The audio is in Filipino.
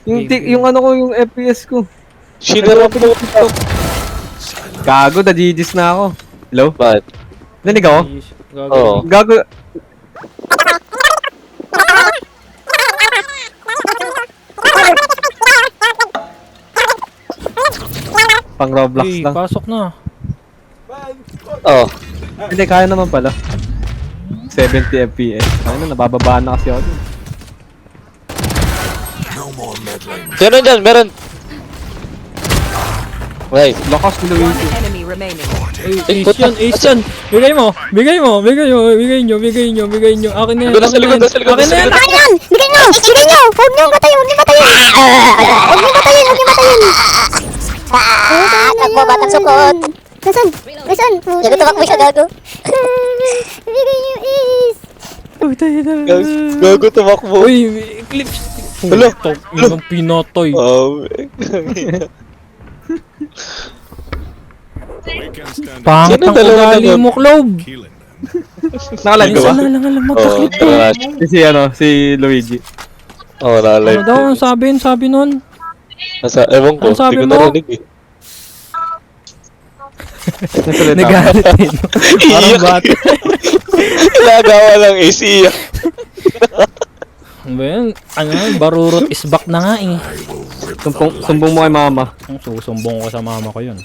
Yung ano ko, yung FPS ko. Sinara po. Gago, na-GG's na ako. Hello? Bakit? Narinig ako? Oo. Gago. Pang Roblox Hey, lang. pasok na. Oo. Hindi, kaya naman pala. 70 FPS. Kaya na, nabababaan na kasi ako dun. Meron dyan, meron. Right. Lakas ni Luigi. Enemy remaining. Ay, ace yan, ace yan. Bigay mo, bigay mo, bigay mo, bigay nyo, bigay nyo, bigay nyo. Akin na yan, Nasa likod, nasa likod, akin na nasa yan. likod. Akin yan! Bigyan nyo! Bigyan nyo! Huwag nyo patayin! Huwag nyo patayin! Huwag nyo patayin! Huwag nyo patayin! Takbo, batang sukot! Nasaan? Nasaan? Gago, tumakbo siya, gago! Bigyan nyo, is! Gago tumakbo. Uy, eclipse. Hello? Ibang pinotoy. Pangit Sino ang dalawa ugali naman? mo, Clove. Nakalive ka ba? Minsan na lang magka-clip to. Si Luigi. Oo, nalive. Ano daw ang sabi nun? Ewan ko, Ano sabi di ko mo? narinig eh. Nagalit eh. No? Parang bata. Nagawa lang eh, siya. Ano ba yan? Ano, barurot is back na nga eh. Sumbong mo kay mama. Susumbong ko sa mama ko yun.